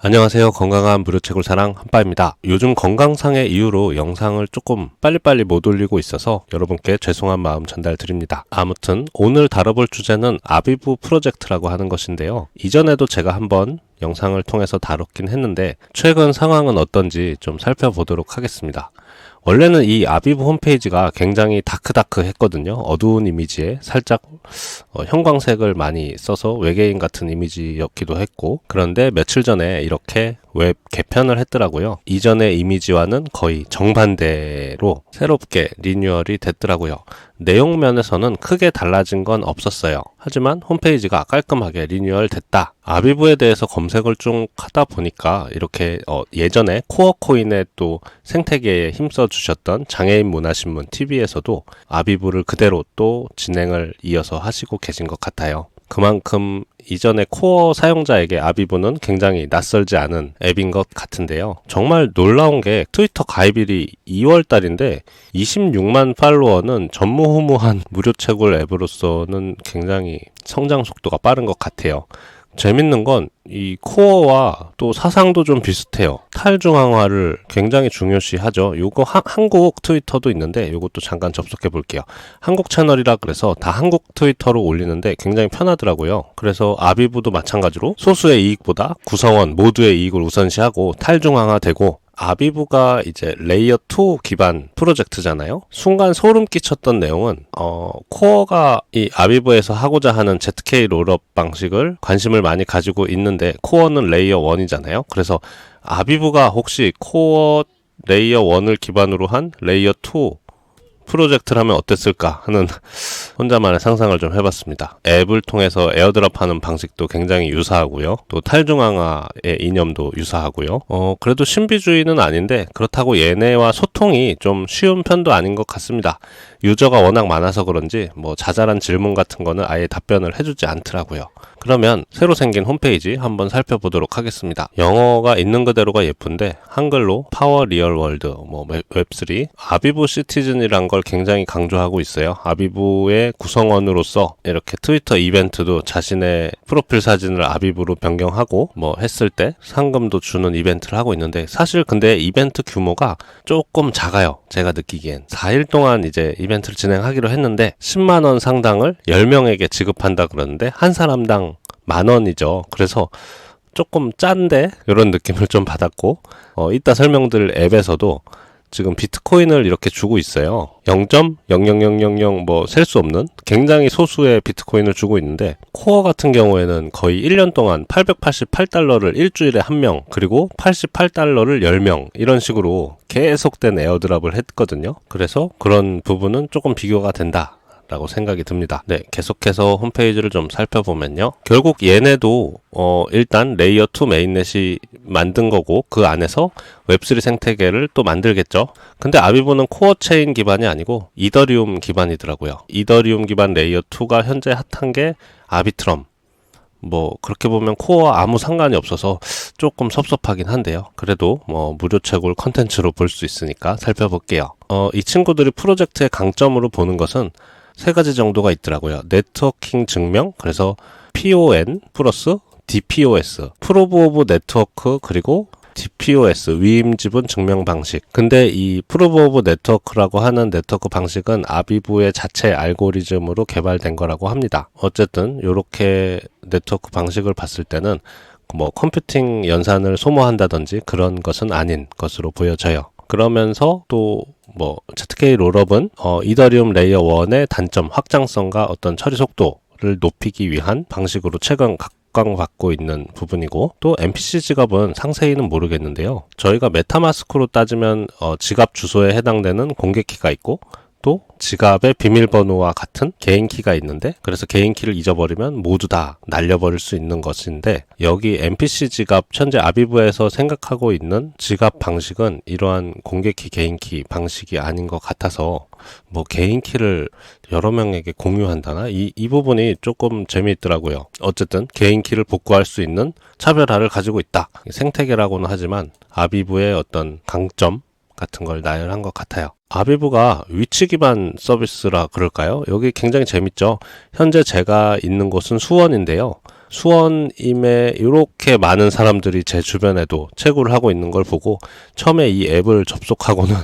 안녕하세요. 건강한 무료채굴 사랑 한빠입니다. 요즘 건강상의 이유로 영상을 조금 빨리빨리 못 올리고 있어서 여러분께 죄송한 마음 전달드립니다. 아무튼 오늘 다뤄볼 주제는 아비부 프로젝트라고 하는 것인데요. 이전에도 제가 한번 영상을 통해서 다뤘긴 했는데 최근 상황은 어떤지 좀 살펴보도록 하겠습니다. 원래는 이 아비부 홈페이지가 굉장히 다크다크했거든요. 어두운 이미지에 살짝 형광색을 많이 써서 외계인 같은 이미지였기도 했고, 그런데 며칠 전에 이렇게 웹 개편을 했더라고요. 이전의 이미지와는 거의 정반대로 새롭게 리뉴얼이 됐더라고요. 내용 면에서는 크게 달라진 건 없었어요. 하지만 홈페이지가 깔끔하게 리뉴얼 됐다. 아비부에 대해서 검색을 좀 하다 보니까 이렇게 예전에 코어코인에 또 생태계에 힘써 주셨던 장애인 문화신문 TV에서도 아비부를 그대로 또 진행을 이어서 하시고 계신 것 같아요. 그만큼 이전의 코어 사용자에게 아비부는 굉장히 낯설지 않은 앱인 것 같은데요. 정말 놀라운 게 트위터 가입일이 2월 달인데 26만 팔로워는 전무후무한 무료채굴 앱으로서는 굉장히 성장 속도가 빠른 것 같아요. 재밌는 건 이 코어와 또 사상도 좀 비슷해요. 탈중앙화를 굉장히 중요시하죠. 요거 한국 트위터도 있는데 요것도 잠깐 접속해 볼게요. 한국 채널이라 그래서 다 한국 트위터로 올리는데 굉장히 편하더라고요. 그래서 아비부도 마찬가지로 소수의 이익보다 구성원 모두의 이익을 우선시하고 탈중앙화되고, 아비부가 이제 레이어 2 기반 프로젝트잖아요. 순간 소름 끼쳤던 내용은 코어가 이 아비부에서 하고자 하는 ZK 롤업 방식을 관심을 많이 가지고 있는데 코어는 레이어 1이잖아요. 그래서 아비부가 혹시 코어 레이어 1을 기반으로 한 레이어 2 프로젝트를 하면 어땠을까 하는 혼자만의 상상을 좀 해봤습니다. 앱을 통해서 에어드랍하는 방식도 굉장히 유사하고요. 또 탈중앙화의 이념도 유사하고요. 그래도 신비주의는 아닌데 그렇다고 얘네와 소통이 좀 쉬운 편도 아닌 것 같습니다. 유저가 워낙 많아서 그런지 뭐 자잘한 질문 같은 거는 아예 답변을 해주지 않더라고요. 그러면 새로 생긴 홈페이지 한번 살펴보도록 하겠습니다. 영어가 있는 그대로가 예쁜데 한글로 파워 리얼 월드, 웹3, 아비부 시티즌이란 걸 굉장히 강조하고 있어요. 아비부의 구성원으로서 이렇게 트위터 이벤트도 자신의 프로필 사진을 아비부로 변경하고 했을 때 상금도 주는 이벤트를 하고 있는데, 사실 근데 이벤트 규모가 조금 작아요. 제가 느끼기엔 4일 동안 이제 이벤트를 진행하기로 했는데 10만원 상당을 10명에게 지급한다 그러는데 한 사람당 10,000원이죠. 그래서 조금 짠데 이런 느낌을 좀 받았고, 이따 설명드릴 앱에서도 지금 비트코인을 이렇게 주고 있어요. 0.00000 셀 수 없는 굉장히 소수의 비트코인을 주고 있는데, 코어 같은 경우에는 거의 1년 동안 888달러를 일주일에 1명, 그리고 88달러를 10명, 이런 식으로 계속된 에어드랍을 했거든요. 그래서 그런 부분은 조금 비교가 된다 라고 생각이 듭니다. 네, 계속해서 홈페이지를 좀 살펴보면요. 결국 얘네도 일단 레이어 2 메인넷이 만든 거고 그 안에서 웹3 생태계를 또 만들겠죠. 근데 아비부는 코어 체인 기반이 아니고 이더리움 기반이더라고요. 이더리움 기반 레이어 2가 현재 핫한 게 아비트럼. 그렇게 보면 코어와 아무 상관이 없어서 조금 섭섭하긴 한데요. 그래도 무료 채굴 컨텐츠로 볼 수 있으니까 살펴볼게요. 이 친구들이 프로젝트의 강점으로 보는 것은 세 가지 정도가 있더라고요. 네트워킹 증명, 그래서 PON 플러스 DPoS, 프로브 오브 네트워크, 그리고 DPoS, 위임지분 증명 방식. 근데 이 프로브 오브 네트워크라고 하는 네트워크 방식은 아비부의 자체 알고리즘으로 개발된 거라고 합니다. 어쨌든 이렇게 네트워크 방식을 봤을 때는 컴퓨팅 연산을 소모한다든지 그런 것은 아닌 것으로 보여져요. 그러면서 또 ZK 롤업은 이더리움 레이어 1의 단점, 확장성과 어떤 처리 속도를 높이기 위한 방식으로 최근 각광받고 있는 부분이고, 또 MPC 지갑은 상세히는 모르겠는데요. 저희가 메타마스크로 따지면 지갑 주소에 해당되는 공개키가 있고, 또 지갑의 비밀번호와 같은 개인키가 있는데, 그래서 개인키를 잊어버리면 모두 다 날려버릴 수 있는 것인데, 여기 NPC 지갑 현재 아비부에서 생각하고 있는 지갑 방식은 이러한 공개키 개인키 방식이 아닌 것 같아서 개인키를 여러 명에게 공유한다나? 이 부분이 조금 재미있더라고요. 어쨌든 개인키를 복구할 수 있는 차별화를 가지고 있다. 생태계라고는 하지만 아비부의 어떤 강점 같은 걸 나열한 것 같아요. 아비부가 위치 기반 서비스라 그럴까요? 여기 굉장히 재밌죠. 현재 제가 있는 곳은 수원인데요. 수원임에 이렇게 많은 사람들이 제 주변에도 채굴을 하고 있는 걸 보고 처음에 이 앱을 접속하고는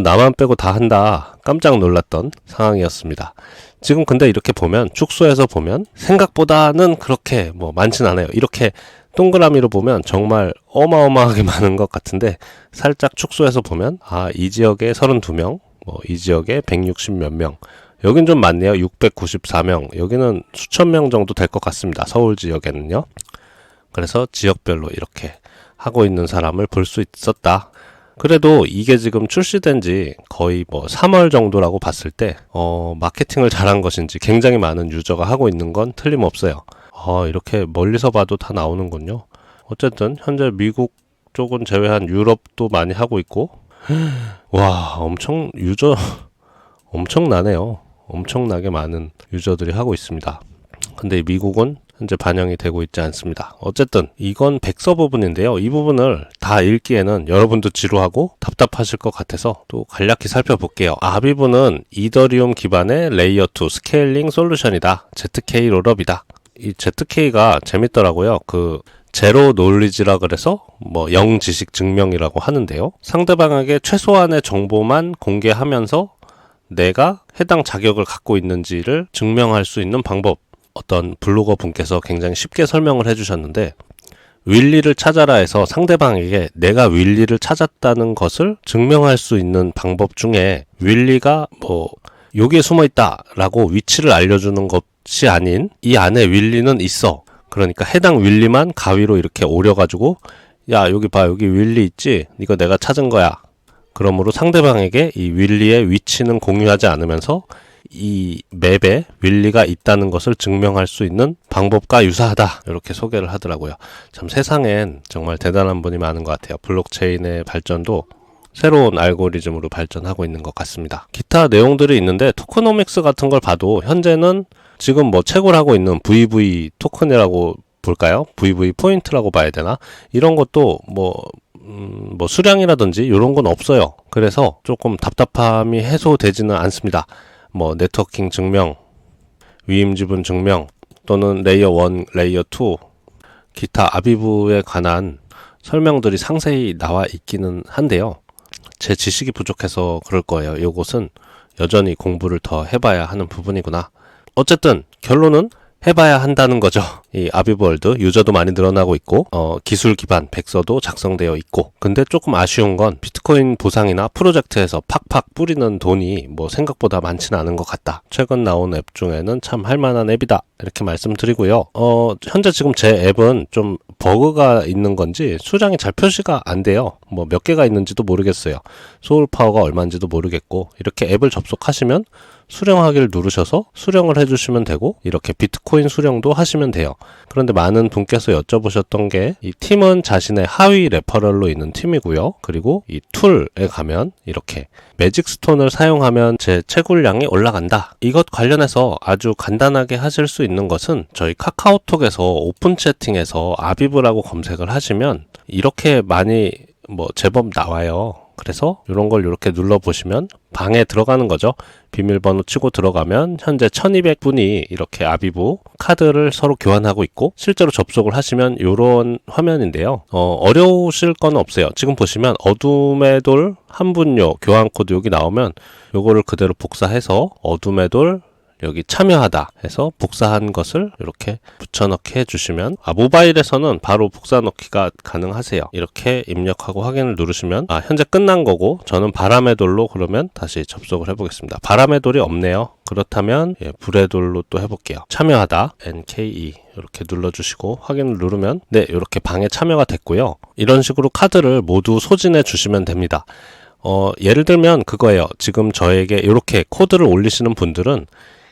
나만 빼고 다 한다 깜짝 놀랐던 상황이었습니다. 지금 근데 이렇게 보면 축소해서 보면 생각보다는 그렇게 많진 않아요. 이렇게 동그라미로 보면 정말 어마어마하게 많은 것 같은데 살짝 축소해서 보면 이 지역에 32명, 이 지역에 160 몇 명, 여긴 좀 많네요. 694명, 여기는 수천 명 정도 될 것 같습니다. 서울 지역에는요. 그래서 지역별로 이렇게 하고 있는 사람을 볼 수 있었다. 그래도 이게 지금 출시된 지 거의 3월 정도라고 봤을 때 마케팅을 잘한 것인지 굉장히 많은 유저가 하고 있는 건 틀림없어요. 이렇게 멀리서 봐도 다 나오는군요. 어쨌든 현재 미국 쪽은 제외한 유럽도 많이 하고 있고 와 유저 엄청나네요. 엄청나게 많은 유저들이 하고 있습니다. 근데 미국은 현재 반영이 되고 있지 않습니다. 어쨌든 이건 백서 부분인데요. 이 부분을 다 읽기에는 여러분도 지루하고 답답하실 것 같아서 또 간략히 살펴볼게요. 아비브는 이더리움 기반의 레이어 2 스케일링 솔루션이다. ZK 롤업이다. 이 ZK가 재밌더라고요. 제로 놀리지라 그래서 영지식 증명이라고 하는데요. 상대방에게 최소한의 정보만 공개하면서 내가 해당 자격을 갖고 있는지를 증명할 수 있는 방법. 어떤 블로거 분께서 굉장히 쉽게 설명을 해주셨는데 윌리를 찾아라 해서 상대방에게 내가 윌리를 찾았다는 것을 증명할 수 있는 방법 중에 윌리가 여기에 숨어있다 라고 위치를 알려주는 것이 아닌 이 안에 윌리는 있어. 그러니까 해당 윌리만 가위로 이렇게 오려가지고 야 여기 봐 여기 윌리 있지? 이거 내가 찾은 거야. 그러므로 상대방에게 이 윌리의 위치는 공유하지 않으면서 이 맵에 윌리가 있다는 것을 증명할 수 있는 방법과 유사하다 이렇게 소개를 하더라고요. 참 세상엔 정말 대단한 분이 많은 것 같아요. 블록체인의 발전도 새로운 알고리즘으로 발전하고 있는 것 같습니다. 기타 내용들이 있는데 토크노믹스 같은 걸 봐도 현재는 지금 채굴하고 있는 VV 토큰이라고 볼까요? VV 포인트라고 봐야 되나? 이런 것도 수량이라든지 이런 건 없어요. 그래서 조금 답답함이 해소되지는 않습니다. 네트워킹 증명, 위임 지분 증명 또는 레이어 1, 레이어 2 기타 아비브에 관한 설명들이 상세히 나와 있기는 한데요. 제 지식이 부족해서 그럴 거예요. 이것은 여전히 공부를 더 해봐야 하는 부분이구나. 어쨌든 결론은 해봐야 한다는 거죠. 이 아비브월드 유저도 많이 늘어나고 있고 기술 기반 백서도 작성되어 있고 근데 조금 아쉬운 건 비트코인 보상이나 프로젝트에서 팍팍 뿌리는 돈이 생각보다 많지는 않은 것 같다. 최근 나온 앱 중에는 참 할만한 앱이다 이렇게 말씀드리고요. 현재 지금 제 앱은 좀 버그가 있는 건지 수량이 잘 표시가 안 돼요. 몇 개가 있는지도 모르겠어요. 소울 파워가 얼마인지도 모르겠고 이렇게 앱을 접속하시면 수령하기를 누르셔서 수령을 해주시면 되고 이렇게 비트코인 수령도 하시면 돼요. 그런데 많은 분께서 여쭤보셨던 게 이 팀은 자신의 하위 레퍼럴로 있는 팀이고요. 그리고 이 툴에 가면 이렇게 매직 스톤을 사용하면 제 채굴량이 올라간다. 이것 관련해서 아주 간단하게 하실 수 있는 것은 저희 카카오톡에서 오픈 채팅에서 아비브라고 검색을 하시면 이렇게 많이 제법 나와요. 그래서 이런 걸 이렇게 눌러보시면 방에 들어가는 거죠. 비밀번호 치고 들어가면 현재 1200분이 이렇게 아비브 카드를 서로 교환하고 있고 실제로 접속을 하시면 이런 화면인데요. 어려우실 건 없어요. 지금 보시면 어둠의 돌 한 분요 교환 코드 여기 나오면 요거를 그대로 복사해서 어둠의 돌 여기 참여하다 해서 복사한 것을 이렇게 붙여넣기 해주시면 모바일에서는 바로 복사 넣기가 가능하세요. 이렇게 입력하고 확인을 누르시면 현재 끝난 거고 저는 바람의 돌로 그러면 다시 접속을 해보겠습니다. 바람의 돌이 없네요. 그렇다면 불의 돌로 또 해볼게요. 참여하다 NKE 이렇게 눌러주시고 확인을 누르면 이렇게 방에 참여가 됐고요. 이런 식으로 카드를 모두 소진해 주시면 됩니다. 예를 들면 그거예요. 지금 저에게 이렇게 코드를 올리시는 분들은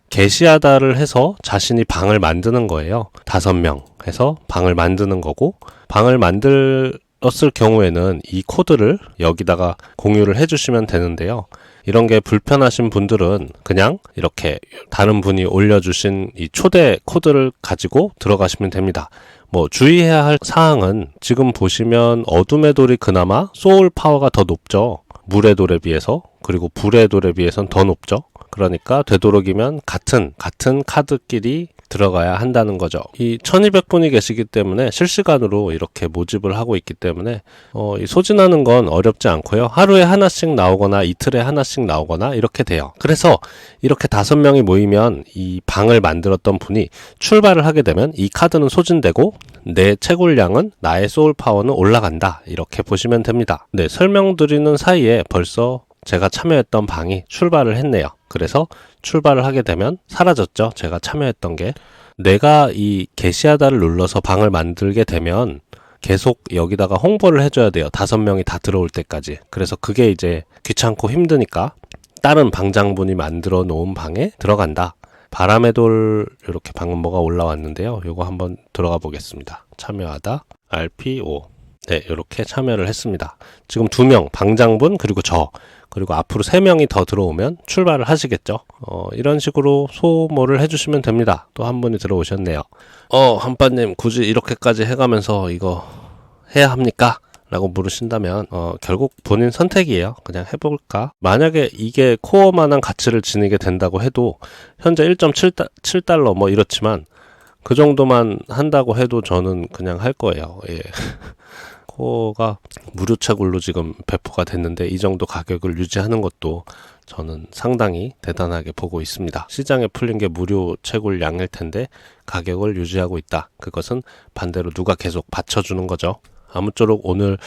게시하다를 해서 자신이 방을 만드는 거예요. 5명 해서 방을 만드는 거고 방을 만들었을 경우에는 이 코드를 여기다가 공유를 해주시면 되는데요. 이런 게 불편하신 분들은 그냥 이렇게 다른 분이 올려주신 이 초대 코드를 가지고 들어가시면 됩니다. 주의해야 할 사항은 지금 보시면 어둠의 돌이 그나마 소울 파워가 더 높죠. 물의 돌에 비해서 그리고 불의 돌에 비해서는 더 높죠. 그러니까 되도록이면 같은 카드끼리 들어가야 한다는 거죠. 이 1200분이 계시기 때문에 실시간으로 이렇게 모집을 하고 있기 때문에 이 소진하는 건 어렵지 않고요. 하루에 하나씩 나오거나 이틀에 하나씩 나오거나 이렇게 돼요. 그래서 이렇게 5명이 모이면 이 방을 만들었던 분이 출발을 하게 되면 이 카드는 소진되고 내 채굴량은, 나의 소울파워는 올라간다, 이렇게 보시면 됩니다. 네, 설명드리는 사이에 벌써 제가 참여했던 방이 출발을 했네요. 그래서 출발을 하게 되면 사라졌죠. 제가 참여했던 게. 내가 이 게시하다를 눌러서 방을 만들게 되면 계속 여기다가 홍보를 해줘야 돼요. 5명이 다 들어올 때까지. 그래서 그게 이제 귀찮고 힘드니까 다른 방장분이 만들어 놓은 방에 들어간다. 바람의 돌, 이렇게 방금 뭐가 올라왔는데요. 요거 한번 들어가 보겠습니다. 참여하다 RPO. 네, 이렇게 참여를 했습니다. 지금 2명, 방장분, 그리고 그리고 앞으로 3명이 더 들어오면 출발을 하시겠죠. 이런 식으로 소모를 해주시면 됩니다. 또 한 분이 들어오셨네요. 한빠님, 굳이 이렇게까지 해가면서 이거 해야 합니까? 라고 물으신다면 결국 본인 선택이에요. 그냥 해볼까? 만약에 이게 코어만한 가치를 지니게 된다고 해도 현재 1.7달러 뭐 이렇지만 그 정도만 한다고 해도 저는 그냥 할 거예요. 예. 코어가 무료 채굴로 지금 배포가 됐는데 이 정도 가격을 유지하는 것도 저는 상당히 대단하게 보고 있습니다. 시장에 풀린 게 무료 채굴량일 텐데 가격을 유지하고 있다. 그것은 반대로 누가 계속 받쳐주는 거죠. 아무쪼록 오늘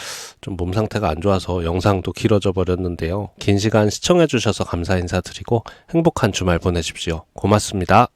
좀 몸 상태가 안 좋아서 영상도 길어져 버렸는데요. 긴 시간 시청해 주셔서 감사 인사드리고 행복한 주말 보내십시오. 고맙습니다.